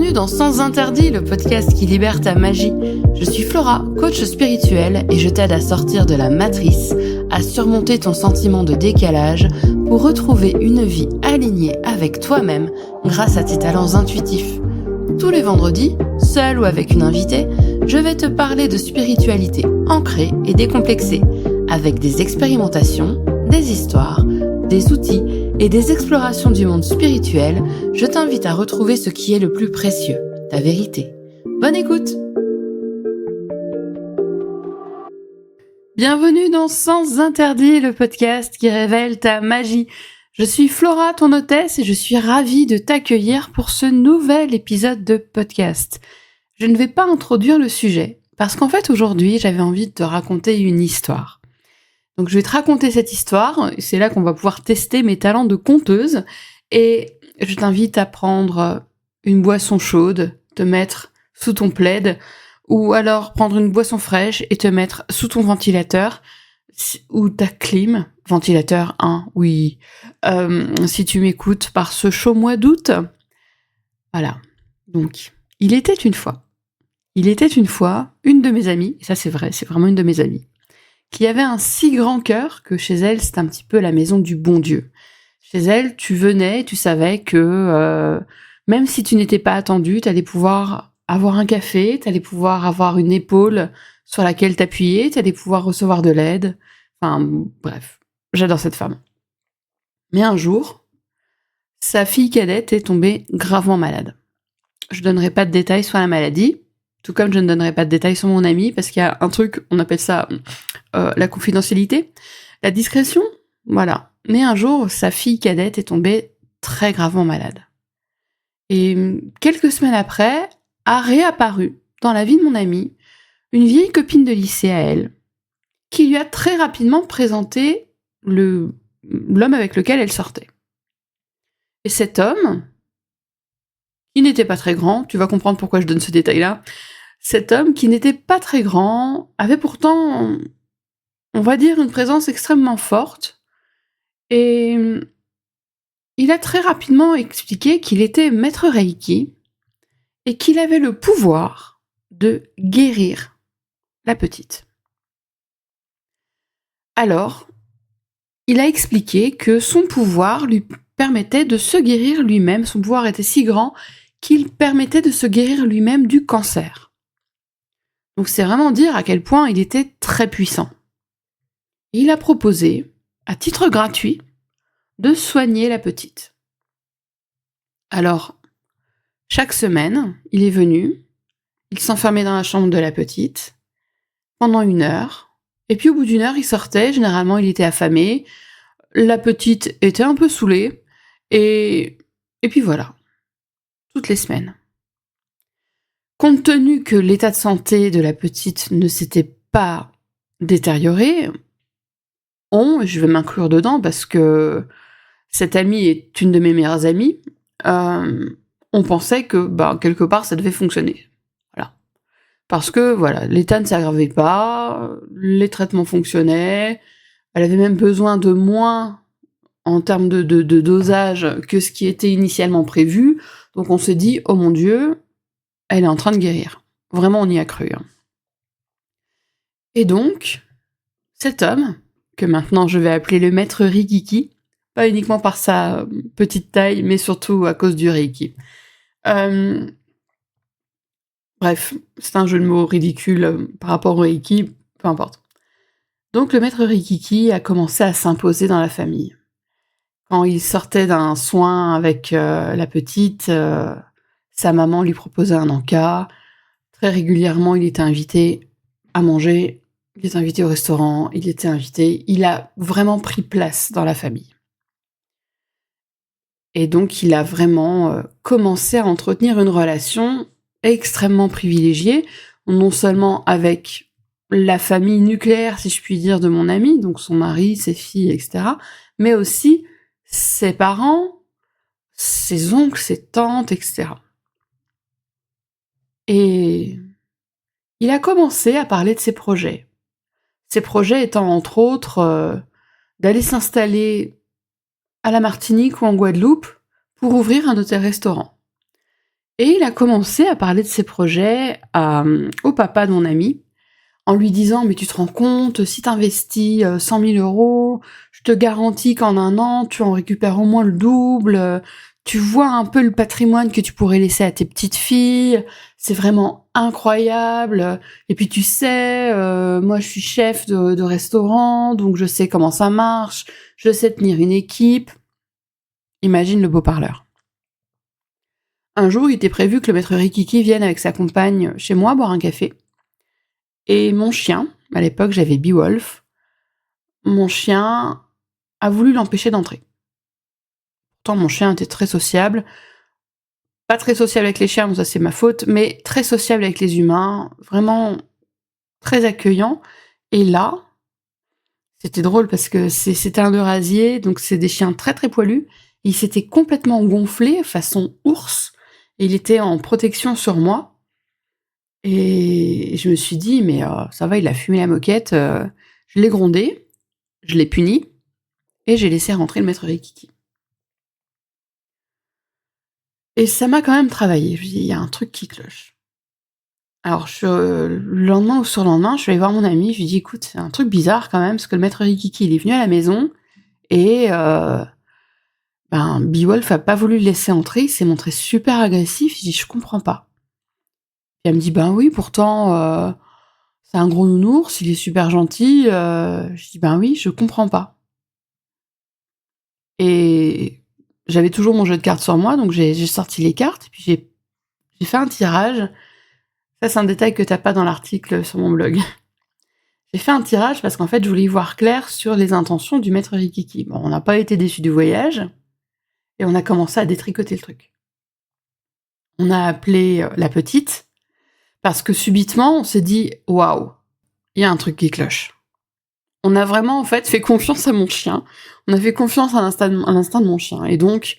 Bienvenue dans Sans Interdit, le podcast qui libère ta magie. Je suis Flora, coach spirituel, et je t'aide à sortir de la matrice, à surmonter ton sentiment de décalage pour retrouver une vie alignée avec toi-même grâce à tes talents intuitifs. Tous les vendredis, seul ou avec une invitée, je vais te parler de spiritualité ancrée et décomplexée, avec des expérimentations, des histoires, des outils et des explorations du monde spirituel. Je t'invite à retrouver ce qui est le plus précieux, ta vérité. Bonne écoute! Bienvenue dans Sans Interdit, le podcast qui révèle ta magie. Je suis Flora, ton hôtesse, et je suis ravie de t'accueillir pour ce nouvel épisode de podcast. Je ne vais pas introduire le sujet, parce qu'en fait aujourd'hui j'avais envie de te raconter une histoire. Donc je vais te raconter cette histoire, c'est là qu'on va pouvoir tester mes talents de conteuse, et je t'invite à prendre une boisson chaude, te mettre sous ton plaid, ou alors prendre une boisson fraîche et te mettre sous ton ventilateur, ou ta clim, ventilateur 1, oui, si tu m'écoutes par ce chaud mois d'août. Voilà, donc il était une fois, une de mes amies, et ça c'est vrai, c'est vraiment une de mes amies, qui avait un si grand cœur que chez elle, c'était un petit peu la maison du bon Dieu. Chez elle, tu venais, tu savais que même si tu n'étais pas attendu, tu allais pouvoir avoir un café, tu allais pouvoir avoir une épaule sur laquelle t'appuyer, tu allais pouvoir recevoir de l'aide. Enfin, bref, j'adore cette femme. Mais un jour, sa fille cadette est tombée gravement malade. Je donnerai pas de détails sur la maladie, tout comme je ne donnerai pas de détails sur mon amie, parce qu'il y a un truc, on appelle ça la confidentialité, la discrétion, voilà. Mais un jour, sa fille cadette est tombée très gravement malade. Et quelques semaines après, a réapparu dans la vie de mon amie une vieille copine de lycée à elle, qui lui a très rapidement présenté l'homme avec lequel elle sortait. Et cet homme, qui n'était pas très grand, tu vas comprendre pourquoi je donne ce détail-là, cet homme qui n'était pas très grand avait pourtant, on va dire, une présence extrêmement forte, et il a très rapidement expliqué qu'il était maître Reiki et qu'il avait le pouvoir de guérir la petite. Alors, il a expliqué que son pouvoir lui permettait de se guérir lui-même, son pouvoir était si grand qu'il permettait de se guérir lui-même du cancer. Donc c'est vraiment dire à quel point il était très puissant. Il a proposé, à titre gratuit, de soigner la petite. Alors, chaque semaine, il est venu, il s'enfermait dans la chambre de la petite, pendant 1 heure, et puis au bout d'1 heure, il sortait, généralement il était affamé, la petite était un peu saoulée, et puis voilà, toutes les semaines. Compte tenu que l'état de santé de la petite ne s'était pas détérioré, je vais m'inclure dedans parce que cette amie est une de mes meilleures amies, on pensait que, quelque part, ça devait fonctionner. Voilà. Parce que, voilà, l'état ne s'aggravait pas, les traitements fonctionnaient, elle avait même besoin de moins en termes de dosage que ce qui était initialement prévu, donc on s'est dit « Oh mon Dieu, elle est en train de guérir ». Vraiment, on y a cru. Et donc, cet homme, que maintenant je vais appeler le maître Rikiki, pas uniquement par sa petite taille, mais surtout à cause du Reiki. Bref, c'est un jeu de mots ridicule par rapport au Reiki, peu importe. Donc le maître Rikiki a commencé à s'imposer dans la famille. Quand il sortait d'un soin avec la petite, sa maman lui proposait un encas. Très régulièrement, il était invité à manger, il était invité au restaurant, il a vraiment pris place dans la famille. Et donc il a vraiment commencé à entretenir une relation extrêmement privilégiée, non seulement avec la famille nucléaire, si je puis dire, de mon ami, donc son mari, ses filles, etc., mais aussi ses parents, ses oncles, ses tantes, etc. Et il a commencé à parler de ses projets. Ses projets étant entre autres d'aller s'installer à la Martinique ou en Guadeloupe pour ouvrir un hôtel-restaurant. Et il a commencé à parler de ses projets au papa de mon ami, en lui disant: «Mais tu te rends compte, si tu investis 100 000 €, je te garantis qu'en 1 an, tu en récupères au moins le double, tu vois un peu le patrimoine que tu pourrais laisser à tes petites filles, c'est vraiment incroyable, et puis tu sais, moi je suis chef de restaurant, donc je sais comment ça marche, je sais tenir une équipe». Imagine le beau parleur. Un jour, il était prévu que le maître Rikiki vienne avec sa compagne chez moi boire un café. Et mon chien, à l'époque j'avais Beowulf, mon chien a voulu l'empêcher d'entrer. Pourtant mon chien était très sociable, pas très sociable avec les chiens, bon ça c'est ma faute, mais très sociable avec les humains, vraiment très accueillant. Et là, c'était drôle parce que c'était un Eurasier, donc c'est des chiens très très poilus. Il s'était complètement gonflé façon ours, et il était en protection sur moi. Et je me suis dit: «Mais ça va, il a fumé la moquette», je l'ai grondé, je l'ai puni et j'ai laissé rentrer le maître Rikiki. Et ça m'a quand même travaillé. Je me dis: «Il y a un truc qui cloche». Alors le lendemain ou surlendemain, je suis allée voir mon ami, je lui dis: «Écoute, c'est un truc bizarre quand même, parce que le maître Rikiki, il est venu à la maison et ben, Beowulf a pas voulu le laisser entrer, il s'est montré super agressif». Je dis: «Je comprends pas». Et elle me dit: «Ben oui, pourtant, c'est un gros nounours, il est super gentil». Je dis: «Ben oui, je comprends pas». Et j'avais toujours mon jeu de cartes sur moi, donc j'ai sorti les cartes, et puis j'ai fait un tirage. Ça, c'est un détail que t'as pas dans l'article sur mon blog. J'ai fait un tirage parce qu'en fait, je voulais y voir clair sur les intentions du maître Rikiki. Bon, on n'a pas été déçus du voyage, et on a commencé à détricoter le truc. On a appelé la petite, parce que subitement, on s'est dit: «Waouh, il y a un truc qui cloche». On a vraiment, en fait, fait confiance à mon chien. On a fait confiance à l'instinct de mon chien. Et donc,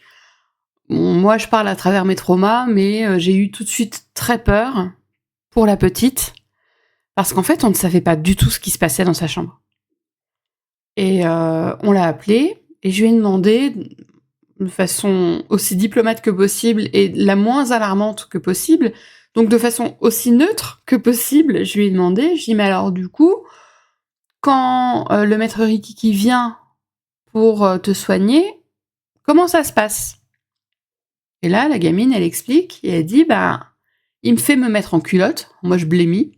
bon, moi, je parle à travers mes traumas, mais j'ai eu tout de suite très peur pour la petite, parce qu'en fait, on ne savait pas du tout ce qui se passait dans sa chambre. Et on l'a appelée, et je lui ai demandé, de façon aussi diplomate que possible et la moins alarmante que possible, donc de façon aussi neutre que possible, je lui ai demandé, je lui ai dit: «Mais alors du coup, quand le maître Rikiki vient pour te soigner, comment ça se passe?» Et là, la gamine, elle explique et elle dit: «Ben, il me fait me mettre en culotte», moi je blêmis,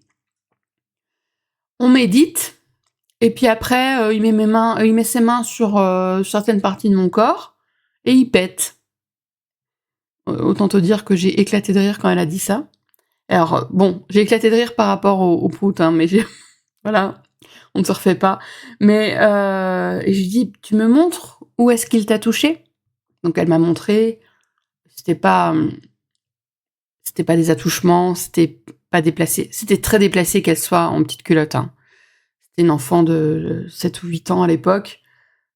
«on médite, et puis après, il met ses mains sur certaines parties de mon corps et il pète». Autant te dire que j'ai éclaté de rire quand elle a dit ça. Alors, bon, j'ai éclaté de rire par rapport au prout, hein, mais j'ai voilà, on ne se refait pas. Mais et je lui dis: «Tu me montres où est-ce qu'il t'a touché?» Donc elle m'a montré, c'était pas, c'était pas des attouchements, c'était pas déplacé. C'était très déplacé qu'elle soit en petite culotte, hein. C'était une enfant de 7 ou 8 ans à l'époque.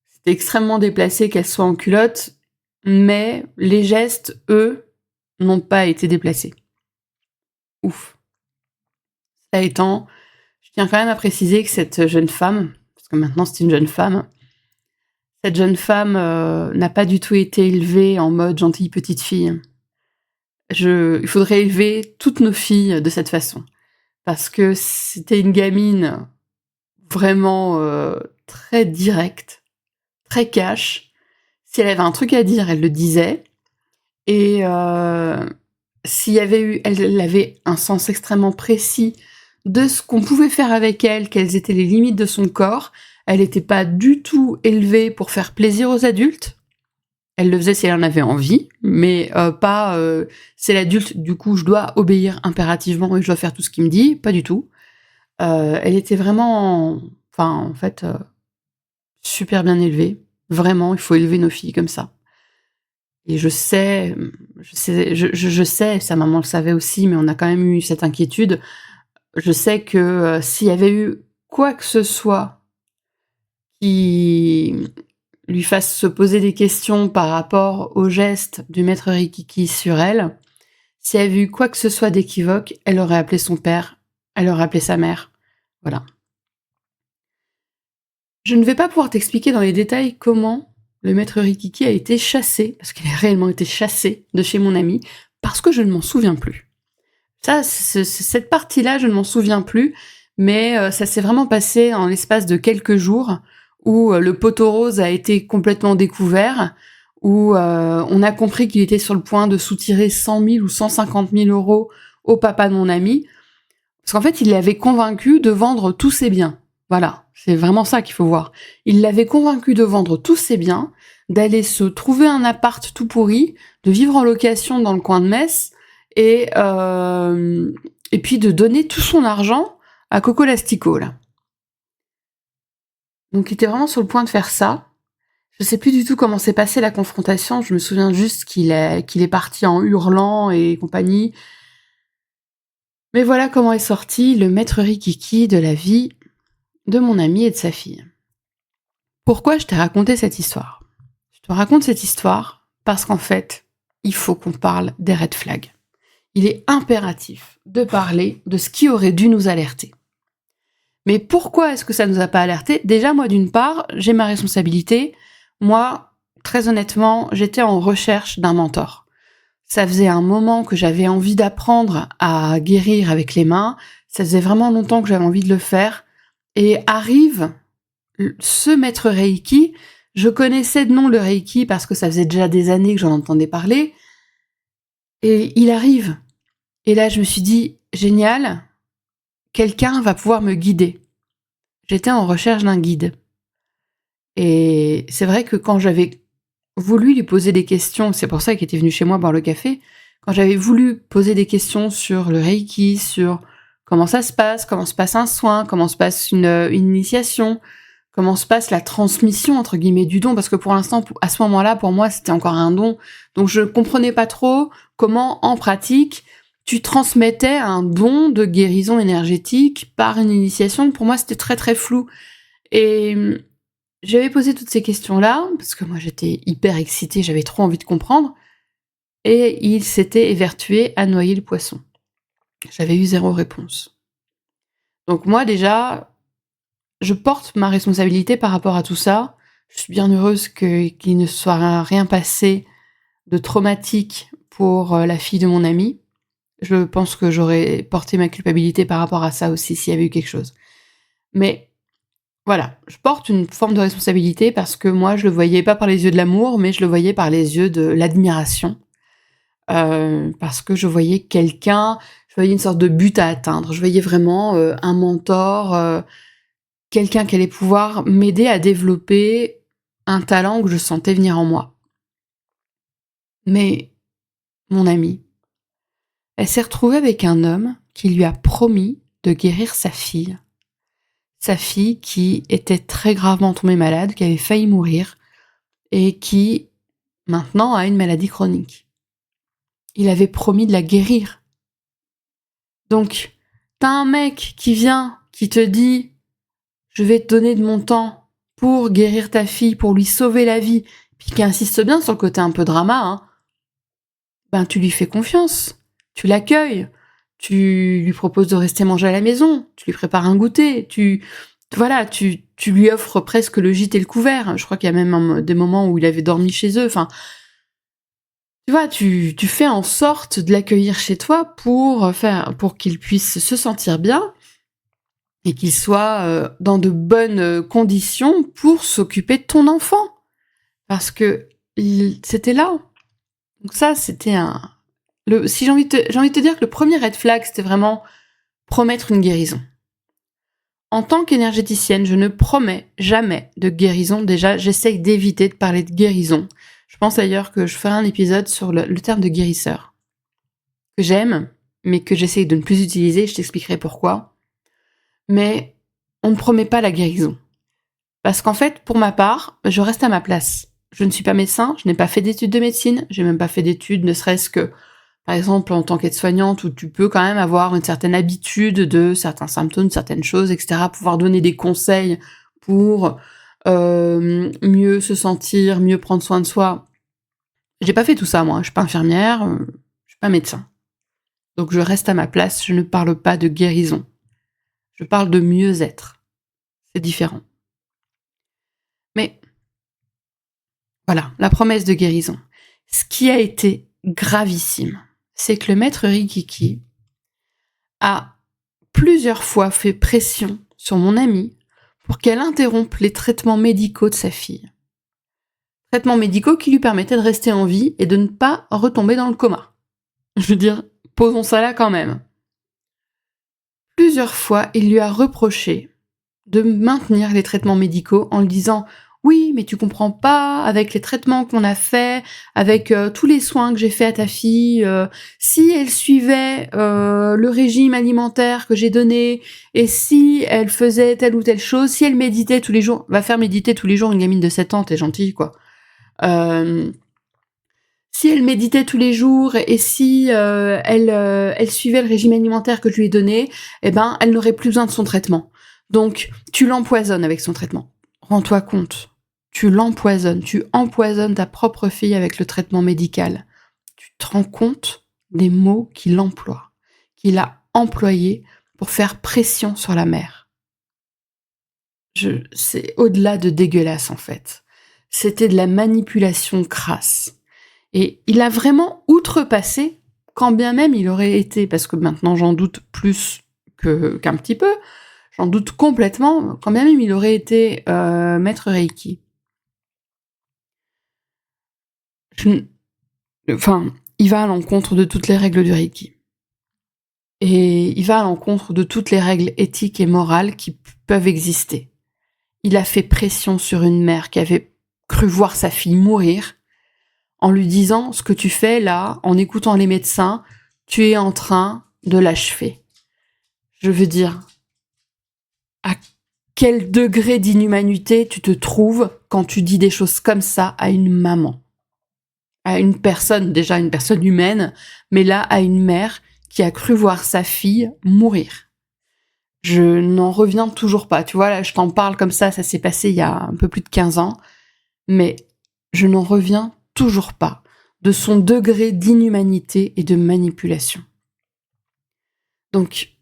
C'était extrêmement déplacé qu'elle soit en culotte, mais les gestes, eux, n'ont pas été déplacés. Ouf. Cela étant, je tiens quand même à préciser que cette jeune femme, parce que maintenant c'est une jeune femme, cette jeune femme n'a pas du tout été élevée en mode gentille petite fille. Il faudrait élever toutes nos filles de cette façon. Parce que c'était une gamine vraiment très directe, très cash. Si elle avait un truc à dire, elle le disait. Et s'il y avait eu, elle avait un sens extrêmement précis de ce qu'on pouvait faire avec elle, quelles étaient les limites de son corps. Elle n'était pas du tout élevée pour faire plaisir aux adultes. Elle le faisait si elle en avait envie, mais pas c'est l'adulte, du coup je dois obéir impérativement et je dois faire tout ce qu'il me dit, pas du tout. Elle était vraiment, enfin en fait, super bien élevée. Vraiment, il faut élever nos filles comme ça. Et je sais, sa maman le savait aussi, mais on a quand même eu cette inquiétude. Je sais que s'il y avait eu quoi que ce soit qui lui fasse se poser des questions par rapport au geste du maître Rikiki sur elle, s'il y avait eu quoi que ce soit d'équivoque, elle aurait appelé son père, elle aurait appelé sa mère. Voilà. Je ne vais pas pouvoir t'expliquer dans les détails comment le maître Rikiki a été chassé, parce qu'il a réellement été chassé de chez mon ami, parce que je ne m'en souviens plus. Ça, cette partie-là, je ne m'en souviens plus, mais ça s'est vraiment passé en l'espace de quelques jours où le poteau rose a été complètement découvert, où on a compris qu'il était sur le point de soutirer 100 000 ou 150 000 euros au papa de mon ami, parce qu'en fait, il l'avait convaincu de vendre tous ses biens. Voilà, c'est vraiment ça qu'il faut voir. Il l'avait convaincu de vendre tous ses biens, d'aller se trouver un appart tout pourri, de vivre en location dans le coin de Metz, et puis de donner tout son argent à Coco Lastico, là. Donc il était vraiment sur le point de faire ça. Je sais plus du tout comment s'est passée la confrontation, je me souviens juste qu'il est parti en hurlant et compagnie. Mais voilà comment est sorti le maître Rikiki de la vie de mon ami et de sa fille. Pourquoi je t'ai raconté cette histoire ? Je te raconte cette histoire parce qu'en fait, il faut qu'on parle des red flags. Il est impératif de parler de ce qui aurait dû nous alerter. Mais pourquoi est-ce que ça ne nous a pas alertés ? Déjà, moi, d'une part, j'ai ma responsabilité. Moi, très honnêtement, j'étais en recherche d'un mentor. Ça faisait un moment que j'avais envie d'apprendre à guérir avec les mains. Ça faisait vraiment longtemps que j'avais envie de le faire. Et arrive ce maître Reiki. Je connaissais de nom le Reiki parce que ça faisait déjà des années que j'en entendais parler. Et il arrive. Et là, je me suis dit, génial, quelqu'un va pouvoir me guider. J'étais en recherche d'un guide. Et c'est vrai que quand j'avais voulu lui poser des questions, c'est pour ça qu'il était venu chez moi boire le café, quand j'avais voulu poser des questions sur le Reiki, sur comment ça se passe un soin, comment se passe une initiation, comment se passe la transmission, entre guillemets, du don, parce que pour l'instant, à ce moment-là, pour moi, c'était encore un don. Donc je comprenais pas trop comment, en pratique, tu transmettais un don de guérison énergétique par une initiation. Pour moi, c'était très très flou. Et j'avais posé toutes ces questions-là, parce que moi j'étais hyper excitée, j'avais trop envie de comprendre, et il s'était évertué à noyer le poisson. J'avais eu 0 réponse. Donc moi déjà, je porte ma responsabilité par rapport à tout ça. Je suis bien heureuse qu'il ne soit rien passé de traumatique pour la fille de mon ami. Je pense que j'aurais porté ma culpabilité par rapport à ça aussi s'il y avait eu quelque chose. Mais voilà, je porte une forme de responsabilité parce que moi, je le voyais pas par les yeux de l'amour, mais je le voyais par les yeux de l'admiration. Parce que je voyais quelqu'un, je voyais une sorte de but à atteindre. Je voyais vraiment un mentor, quelqu'un qui allait pouvoir m'aider à développer un talent que je sentais venir en moi. Mais mon amie, elle s'est retrouvée avec un homme qui lui a promis de guérir sa fille. Sa fille qui était très gravement tombée malade, qui avait failli mourir, et qui, maintenant, a une maladie chronique. Il avait promis de la guérir. Donc, t'as un mec qui vient, qui te dit « Je vais te donner de mon temps pour guérir ta fille, pour lui sauver la vie », puis qui insiste bien sur le côté un peu drama, hein, ben tu lui fais confiance, tu l'accueilles, tu lui proposes de rester manger à la maison, tu lui prépares un goûter, tu lui offres presque le gîte et le couvert. Je crois qu'il y a même des moments où il avait dormi chez eux. Enfin, tu vois, tu fais en sorte de l'accueillir chez toi pour qu'il puisse se sentir bien et qu'il soit dans de bonnes conditions pour s'occuper de ton enfant. Parce que c'était là. Donc ça, c'était si j'ai envie de te dire que le premier red flag, c'était vraiment promettre une guérison. En tant qu'énergéticienne, je ne promets jamais de guérison. Déjà, j'essaye d'éviter de parler de guérison. Je pense d'ailleurs que je ferai un épisode sur le terme de guérisseur, que j'aime, mais que j'essaye de ne plus utiliser. Je t'expliquerai pourquoi. Mais on ne promet pas la guérison. Parce qu'en fait, pour ma part, je reste à ma place. Je ne suis pas médecin, je n'ai pas fait d'études de médecine, j'ai même pas fait d'études, ne serait-ce que, par exemple, en tant qu'aide-soignante, où tu peux quand même avoir une certaine habitude de certains symptômes, certaines choses, etc., pouvoir donner des conseils pour mieux se sentir, mieux prendre soin de soi. J'ai pas fait tout ça, moi. Je suis pas infirmière, je suis pas médecin. Donc je reste à ma place, je ne parle pas de guérison. Je parle de mieux-être. C'est différent. Mais voilà, la promesse de guérison. Ce qui a été gravissime, c'est que le maître Rikiki a plusieurs fois fait pression sur mon amie pour qu'elle interrompe les traitements médicaux de sa fille. Traitements médicaux qui lui permettaient de rester en vie et de ne pas retomber dans le coma. Je veux dire, posons ça là quand même. Plusieurs fois, il lui a reproché de maintenir les traitements médicaux en lui disant « Oui, mais tu comprends pas, avec les traitements qu'on a faits, avec tous les soins que j'ai faits à ta fille, si elle suivait le régime alimentaire que j'ai donné, et si elle faisait telle ou telle chose, si elle méditait tous les jours, va faire méditer tous les jours une gamine de 7 ans, t'es gentille, quoi. Si elle méditait tous les jours et si elle suivait le régime alimentaire que je lui ai donné, eh ben, elle n'aurait plus besoin de son traitement. Donc, tu l'empoisonnes avec son traitement. Rends-toi compte. Tu l'empoisonnes. Tu empoisonnes ta propre fille avec le traitement médical. Tu te rends compte des mots qu'il emploie, qu'il a employés pour faire pression sur la mère. C'est au-delà de dégueulasse, en fait. C'était de la manipulation crasse. Et il a vraiment outrepassé, quand bien même il aurait été, parce que maintenant j'en doute plus qu'un petit peu, j'en doute complètement, quand bien même il aurait été maître Reiki. Il va à l'encontre de toutes les règles du Reiki. Et il va à l'encontre de toutes les règles éthiques et morales qui peuvent exister. Il a fait pression sur une mère qui avait cru voir sa fille mourir, en lui disant « Ce que tu fais là, en écoutant les médecins, tu es en train de l'achever. » Je veux dire, à quel degré d'inhumanité tu te trouves quand tu dis des choses comme ça à une maman, à une personne, déjà une personne humaine, mais là à une mère qui a cru voir sa fille mourir. Je n'en reviens toujours pas. Tu vois, là, je t'en parle comme ça s'est passé il y a un peu plus de 15 ans, mais je n'en reviens toujours pas de son degré d'inhumanité et de manipulation. Donc,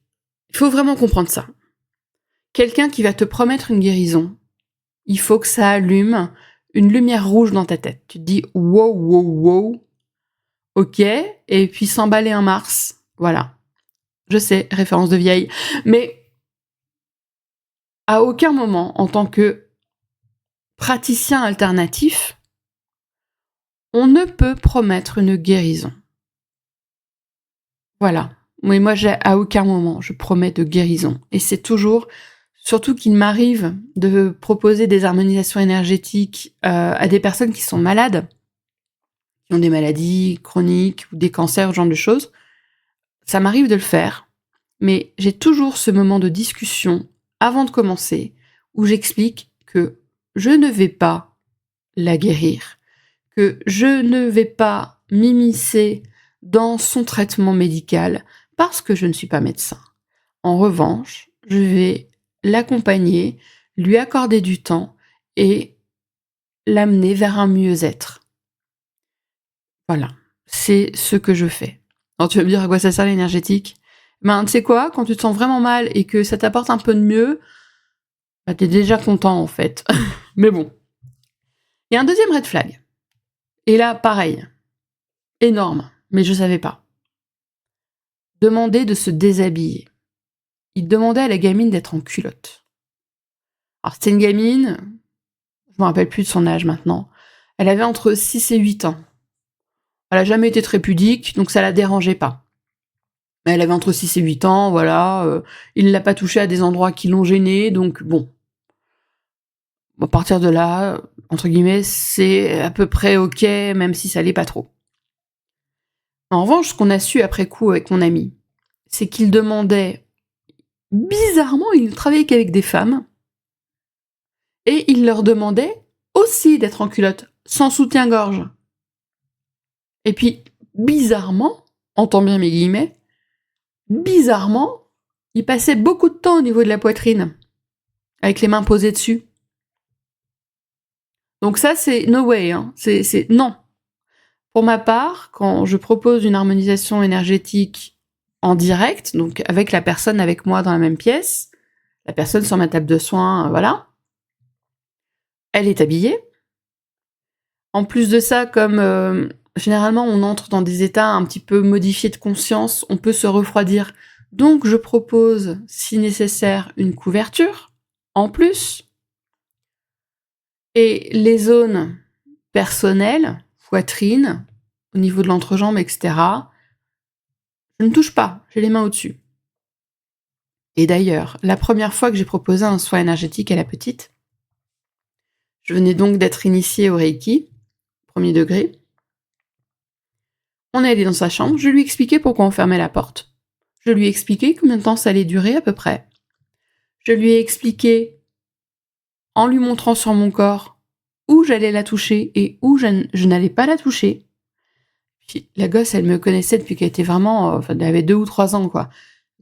il faut vraiment comprendre ça. Quelqu'un qui va te promettre une guérison, il faut que ça allume une lumière rouge dans ta tête. Tu te dis « wow, wow, wow, ok », et puis s'emballer un Mars, voilà. Je sais, référence de vieille, mais à aucun moment, en tant que praticien alternatif, on ne peut promettre une guérison. Voilà. Oui, moi, à aucun moment, je promets de guérison. Et c'est toujours, surtout qu'il m'arrive de proposer des harmonisations énergétiques à des personnes qui sont malades, qui ont des maladies chroniques ou des cancers, ce genre de choses. Ça m'arrive de le faire, mais j'ai toujours ce moment de discussion avant de commencer où j'explique que je ne vais pas la guérir, que je ne vais pas m'immiscer dans son traitement médical parce que je ne suis pas médecin. En revanche, je vais l'accompagner, lui accorder du temps et l'amener vers un mieux-être. Voilà, c'est ce que je fais. Alors tu vas me dire à quoi ça sert l'énergétique ? Ben tu sais quoi, quand tu te sens vraiment mal et que ça t'apporte un peu de mieux, ben, t'es déjà content en fait. Mais bon. Il y a un deuxième red flag. Et là, pareil. Énorme, mais je savais pas. Demander de se déshabiller. Il demandait à la gamine d'être en culotte. Alors c'était une gamine, je me rappelle plus de son âge maintenant, elle avait entre 6 et 8 ans. Elle a jamais été très pudique, donc ça la dérangeait pas. Mais elle avait entre 6 et 8 ans, voilà, il l'a pas touchée à des endroits qui l'ont gênée, donc bon. À partir de là, entre guillemets, c'est à peu près ok, même si ça l'est pas trop. En revanche, ce qu'on a su après coup avec mon ami, c'est qu'il demandait, bizarrement, il ne travaillait qu'avec des femmes, et il leur demandait aussi d'être en culotte, sans soutien-gorge. Et puis, bizarrement, entends bien mes guillemets, bizarrement, il passait beaucoup de temps au niveau de la poitrine, avec les mains posées dessus. Donc ça, c'est no way, hein. C'est non. Pour ma part, quand je propose une harmonisation énergétique en direct, donc avec la personne avec moi dans la même pièce, la personne sur ma table de soins, voilà, elle est habillée. En plus de ça, comme généralement, on entre dans des états un petit peu modifiés de conscience, on peut se refroidir. Donc, je propose, si nécessaire, une couverture en plus. Et les zones personnelles, poitrine, au niveau de l'entrejambe, etc., je ne touche pas, j'ai les mains au-dessus. Et d'ailleurs, la première fois que j'ai proposé un soin énergétique à la petite, je venais donc d'être initiée au Reiki, premier degré. On est allé dans sa chambre, je lui ai expliqué pourquoi on fermait la porte. Je lui ai expliqué combien de temps ça allait durer à peu près. Je lui ai expliqué, en lui montrant sur mon corps, où j'allais la toucher et où je n'allais pas la toucher. Puis, la gosse, elle me connaissait depuis qu'elle était vraiment... elle avait 2 ou 3 ans, quoi.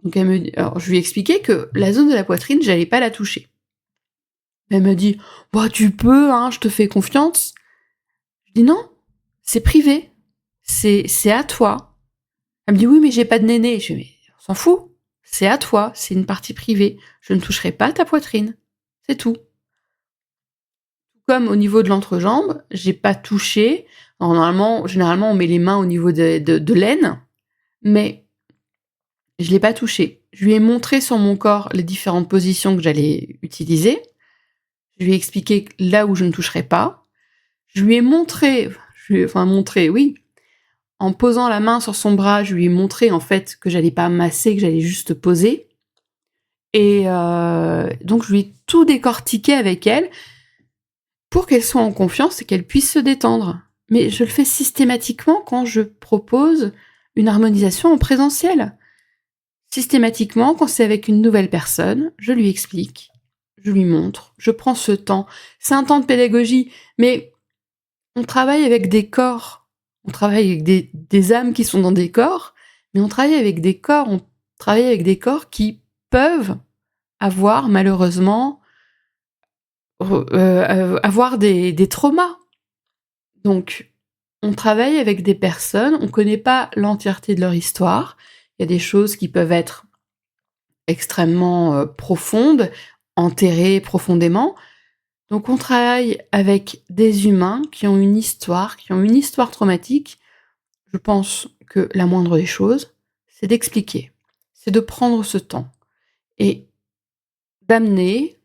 Donc alors, je lui ai expliqué que la zone de la poitrine, j'allais pas la toucher. Elle me dit, bah, tu peux, hein, je te fais confiance. Je dis non, c'est privé. C'est à toi. Elle me dit, oui, mais j'ai pas de néné. Je dis, mais on s'en fout. C'est à toi, c'est une partie privée. Je ne toucherai pas ta poitrine. C'est tout. Comme au niveau de l'entrejambe, j'ai pas touché. Alors, généralement, on met les mains au niveau de l'aine, mais je l'ai pas touché. Je lui ai montré sur mon corps les différentes positions que j'allais utiliser. Je lui ai expliqué là où je ne toucherais pas. Je lui ai montré, oui, en posant la main sur son bras, je lui ai montré en fait que j'allais pas masser, que j'allais juste poser. Et donc je lui ai tout décortiqué avec elle pour qu'elle soit en confiance et qu'elle puisse se détendre. Mais je le fais systématiquement quand je propose une harmonisation en présentiel. Systématiquement, quand c'est avec une nouvelle personne, je lui explique, je lui montre, je prends ce temps. C'est un temps de pédagogie, mais on travaille avec des corps, on travaille avec des âmes qui sont dans des corps, mais on travaille avec des corps qui peuvent avoir malheureusement avoir des traumas. Donc, on travaille avec des personnes, on ne connaît pas l'entièreté de leur histoire. Il y a des choses qui peuvent être extrêmement profondes, enterrées profondément. Donc, on travaille avec des humains qui ont une histoire traumatique. Je pense que la moindre des choses, c'est d'expliquer, c'est de prendre ce temps et d'amener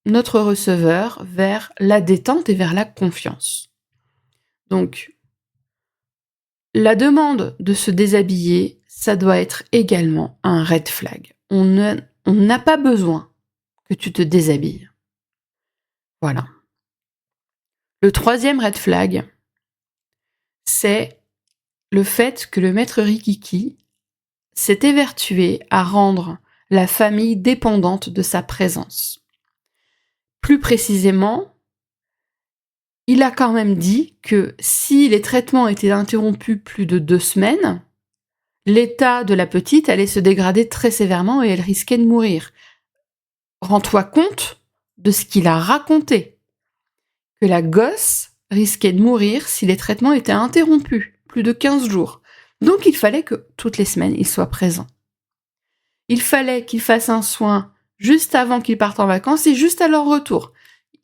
notre receveur vers la détente et vers la confiance. Donc, la demande de se déshabiller, ça doit être également un red flag. On n'a pas besoin que tu te déshabilles. Voilà. Le 3e red flag, c'est le fait que le maître Rikiki s'est évertué à rendre la famille dépendante de sa présence. Plus précisément, il a quand même dit que si les traitements étaient interrompus plus de 2 semaines, l'état de la petite allait se dégrader très sévèrement et elle risquait de mourir. Rends-toi compte de ce qu'il a raconté, que la gosse risquait de mourir si les traitements étaient interrompus, plus de 15 jours. Donc il fallait que toutes les semaines, il soit présent. Il fallait qu'il fasse un soin juste avant qu'ils partent en vacances et juste à leur retour.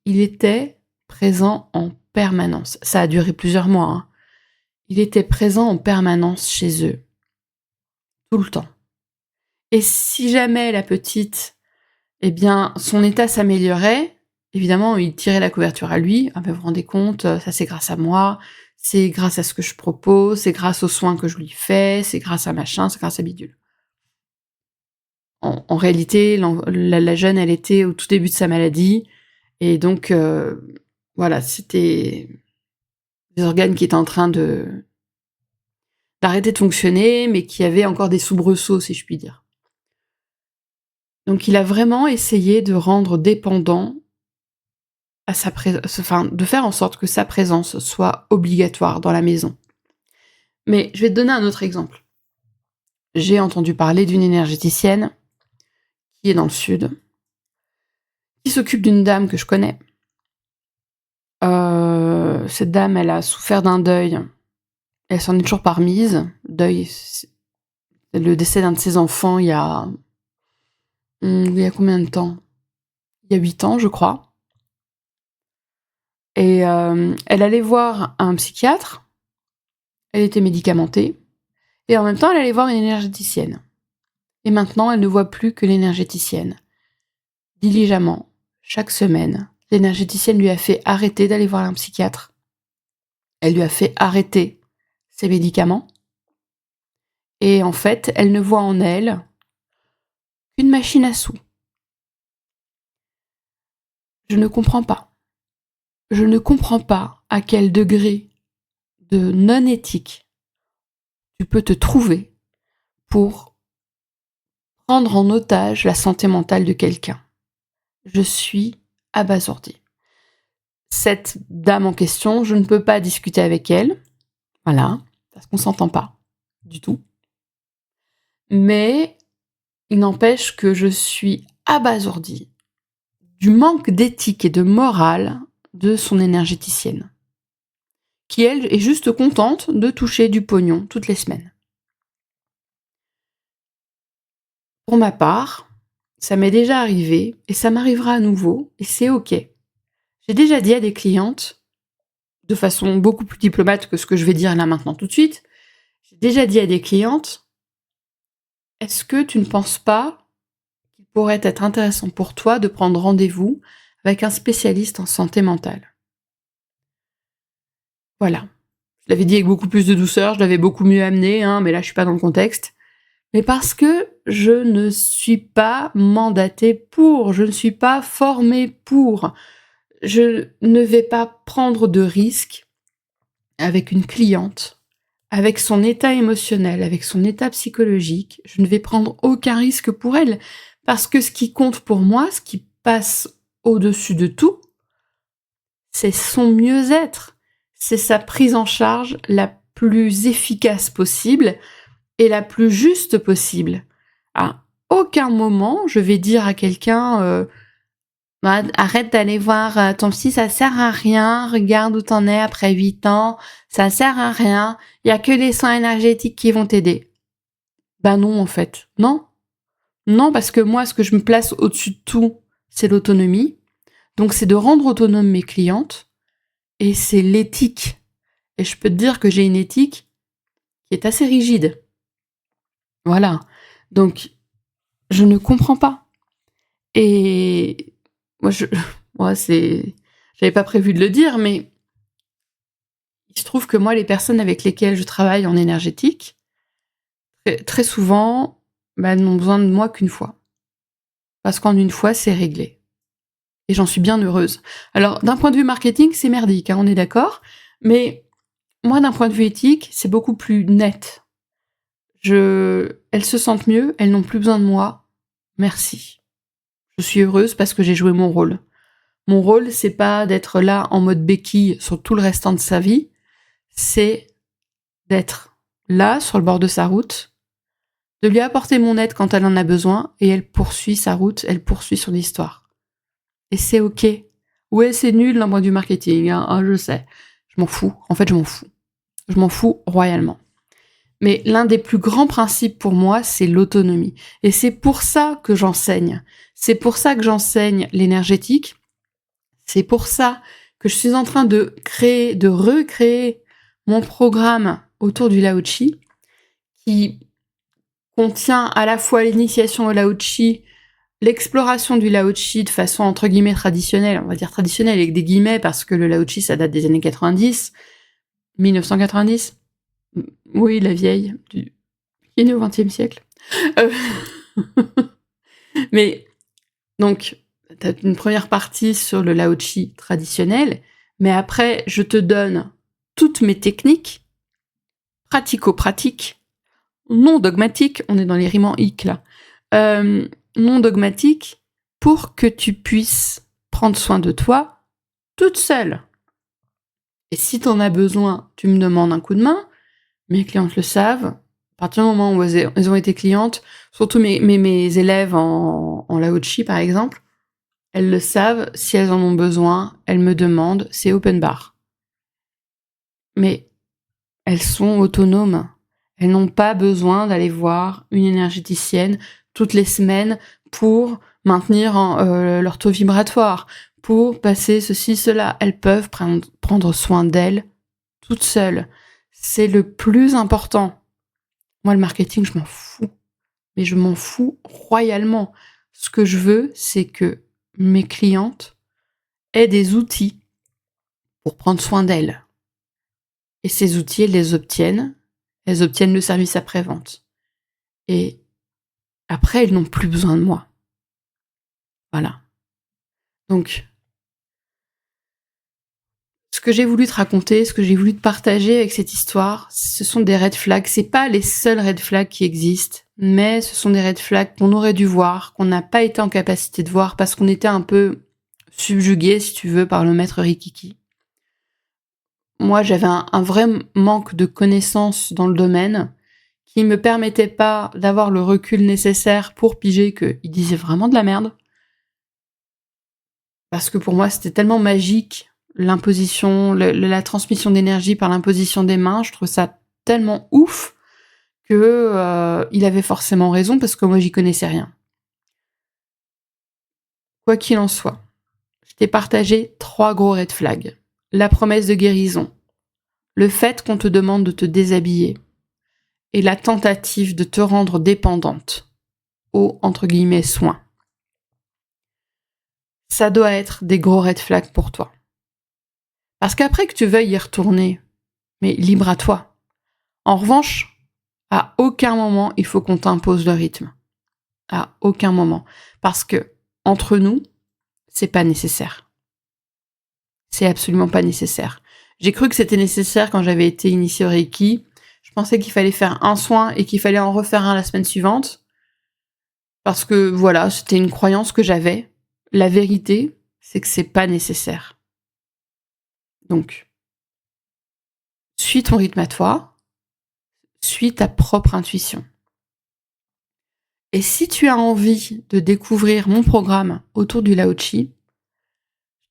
Il était présent en permanence. Ça a duré plusieurs mois, hein. Il était présent en permanence chez eux. Tout le temps. Et si jamais la petite, son état s'améliorait, évidemment, il tirait la couverture à lui. Ah ben, vous vous rendez compte, ça c'est grâce à moi, c'est grâce à ce que je propose, c'est grâce aux soins que je lui fais, c'est grâce à machin, c'est grâce à bidule. En réalité, la jeune, elle était au tout début de sa maladie, et donc, voilà, c'était des organes qui étaient en train d'arrêter de fonctionner, mais qui avaient encore des soubresauts, si je puis dire. Donc il a vraiment essayé de rendre dépendant à de faire en sorte que sa présence soit obligatoire dans la maison. Mais je vais te donner un autre exemple. J'ai entendu parler d'une énergéticienne qui est dans le sud, qui s'occupe d'une dame que je connais. Cette dame, elle a souffert d'un deuil. Elle s'en est toujours pas remise. Le décès d'un de ses enfants il y a combien de temps ? Il y a 8 ans, je crois. Et elle allait voir un psychiatre. elle était médicamentée, et en même temps, elle allait voir une énergéticienne. Et maintenant, elle ne voit plus que l'énergéticienne. Diligemment, chaque semaine, l'énergéticienne lui a fait arrêter d'aller voir un psychiatre. Elle lui a fait arrêter ses médicaments. Et en fait, elle ne voit en elle qu'une machine à sous. Je ne comprends pas. Je ne comprends pas à quel degré de non-éthique tu peux te trouver pour prendre en otage la santé mentale de quelqu'un. Je suis abasourdie. Cette dame en question, je ne peux pas discuter avec elle. Voilà, parce qu'on s'entend pas du tout. Mais il n'empêche que je suis abasourdie du manque d'éthique et de morale de son énergéticienne, qui, elle, est juste contente de toucher du pognon toutes les semaines. Pour ma part, ça m'est déjà arrivé, et ça m'arrivera à nouveau, et c'est ok. J'ai déjà dit à des clientes, de façon beaucoup plus diplomate que ce que je vais dire là maintenant tout de suite, j'ai déjà dit à des clientes, est-ce que tu ne penses pas qu'il pourrait être intéressant pour toi de prendre rendez-vous avec un spécialiste en santé mentale ? Voilà. Je l'avais dit avec beaucoup plus de douceur, je l'avais beaucoup mieux amené, mais là je suis pas dans le contexte. Mais parce que je ne suis pas mandatée pour, je ne suis pas formée pour. Je ne vais pas prendre de risques avec une cliente, avec son état émotionnel, avec son état psychologique. Je ne vais prendre aucun risque pour elle. Parce que ce qui compte pour moi, ce qui passe au-dessus de tout, c'est son mieux-être. C'est sa prise en charge la plus efficace possible et la plus juste possible. À aucun moment, je vais dire à quelqu'un arrête d'aller voir ton psy, ça sert à rien, regarde où t'en es après 8 ans, ça sert à rien, il y a que les soins énergétiques qui vont t'aider. Non, en fait. Non. Non, parce que moi, ce que je me place au-dessus de tout, c'est l'autonomie. Donc, c'est de rendre autonomes mes clientes, et c'est l'éthique. Et je peux te dire que j'ai une éthique qui est assez rigide. Voilà. Donc, je ne comprends pas. Et moi, j'avais pas prévu de le dire, mais il se trouve que moi, les personnes avec lesquelles je travaille en énergétique, très souvent, n'ont besoin de moi qu'une fois. Parce qu'en une fois, c'est réglé. Et j'en suis bien heureuse. Alors, d'un point de vue marketing, c'est merdique, on est d'accord. Mais moi, d'un point de vue éthique, c'est beaucoup plus net. Elles se sentent mieux, elles n'ont plus besoin de moi. Merci. Je suis heureuse parce que j'ai joué mon rôle. Mon rôle, c'est pas d'être là en mode béquille sur tout le restant de sa vie, c'est d'être là, sur le bord de sa route, de lui apporter mon aide quand elle en a besoin, et elle poursuit sa route, elle poursuit son histoire. Et c'est ok. Ouais, c'est nul d'un point de vue marketing, je sais. Je m'en fous. En fait, je m'en fous. Je m'en fous royalement. Mais l'un des plus grands principes pour moi, c'est l'autonomie. Et c'est pour ça que j'enseigne. C'est pour ça que j'enseigne l'énergétique. C'est pour ça que je suis en train de recréer mon programme autour du Lao Chi, qui contient à la fois l'initiation au Lao Chi, l'exploration du Lao Chi de façon entre guillemets traditionnelle, on va dire traditionnelle avec des guillemets parce que le Lao Chi ça date des années 90, 1990. Oui, la vieille, qui est née au XXe siècle. Mais, donc, t'as une première partie sur le Lao Chi traditionnel, mais après, je te donne toutes mes techniques, pratico-pratiques, non dogmatiques, on est dans les rimes en hic, là, non dogmatiques, pour que tu puisses prendre soin de toi toute seule. Et si t'en as besoin, tu me demandes un coup de main. Mes clientes le savent. À partir du moment où elles ont été clientes, surtout mes élèves en Lao Chi, par exemple, elles le savent. Si elles en ont besoin, elles me demandent. C'est open bar. Mais elles sont autonomes. Elles n'ont pas besoin d'aller voir une énergéticienne toutes les semaines pour maintenir leur taux vibratoire, pour passer ceci, cela. Elles peuvent prendre soin d'elles toutes seules. c'est le plus important. Moi, le marketing, je m'en fous. Mais je m'en fous royalement. Ce que je veux, c'est que mes clientes aient des outils pour prendre soin d'elles. Et ces outils, elles les obtiennent. Elles obtiennent le service après-vente. Et après, elles n'ont plus besoin de moi. Voilà. Donc, ce que j'ai voulu te raconter, ce que j'ai voulu te partager avec cette histoire, ce sont des red flags. C'est pas les seuls red flags qui existent, mais ce sont des red flags qu'on aurait dû voir, qu'on n'a pas été en capacité de voir parce qu'on était un peu subjugué, si tu veux, par le maître Rikiki. Moi, j'avais un vrai manque de connaissances dans le domaine qui me permettait pas d'avoir le recul nécessaire pour piger qu'il disait vraiment de la merde. Parce que pour moi, c'était tellement magique, l'imposition, la transmission d'énergie par l'imposition des mains. Je trouve ça tellement ouf que il avait forcément raison parce que moi, j'y connaissais rien. Quoi qu'il en soit, je t'ai partagé 3 gros red flags. La promesse de guérison, le fait qu'on te demande de te déshabiller et la tentative de te rendre dépendante aux, entre guillemets, soins. Ça doit être des gros red flags pour toi. Parce qu'après que tu veuilles y retourner, mais libre à toi. En revanche, à aucun moment il faut qu'on t'impose le rythme. À aucun moment. Parce que, entre nous, c'est pas nécessaire. C'est absolument pas nécessaire. J'ai cru que c'était nécessaire quand j'avais été initiée au Reiki. Je pensais qu'il fallait faire un soin et qu'il fallait en refaire un la semaine suivante. Parce que, voilà, c'était une croyance que j'avais. La vérité, c'est que c'est pas nécessaire. Donc, suis ton rythme à toi, suis ta propre intuition. Et si tu as envie de découvrir mon programme autour du Lao-Chi,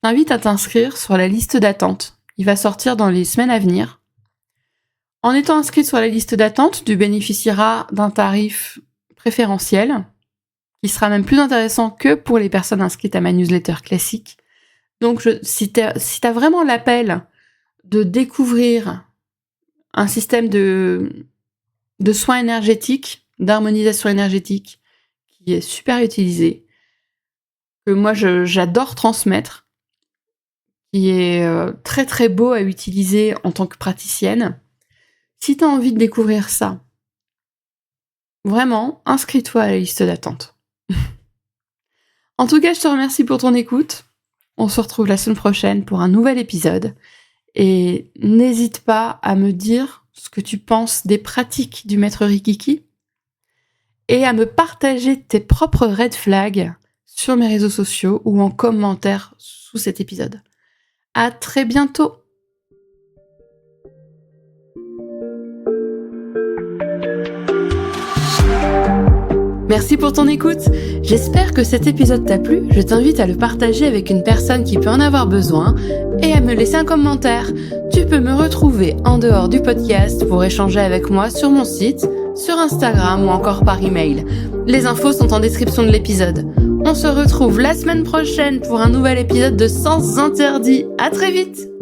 je t'invite à t'inscrire sur la liste d'attente. Il va sortir dans les semaines à venir. En étant inscrit sur la liste d'attente, tu bénéficieras d'un tarif préférentiel, qui sera même plus intéressant que pour les personnes inscrites à ma newsletter classique. Donc, si t'as vraiment l'appel de découvrir un système de soins énergétiques, d'harmonisation énergétique, qui est super utilisé, que moi j'adore transmettre, qui est très très beau à utiliser en tant que praticienne. Si tu as envie de découvrir ça, vraiment, inscris-toi à la liste d'attente. En tout cas, je te remercie pour ton écoute. On se retrouve la semaine prochaine pour un nouvel épisode. Et n'hésite pas à me dire ce que tu penses des pratiques du maître Rikiki et à me partager tes propres red flags sur mes réseaux sociaux ou en commentaire sous cet épisode. À très bientôt! Merci pour ton écoute. J'espère que cet épisode t'a plu. Je t'invite à le partager avec une personne qui peut en avoir besoin et à me laisser un commentaire. Tu peux me retrouver en dehors du podcast pour échanger avec moi sur mon site, sur Instagram ou encore par email. Les infos sont en description de l'épisode. On se retrouve la semaine prochaine pour un nouvel épisode de Sens Interdits. À très vite!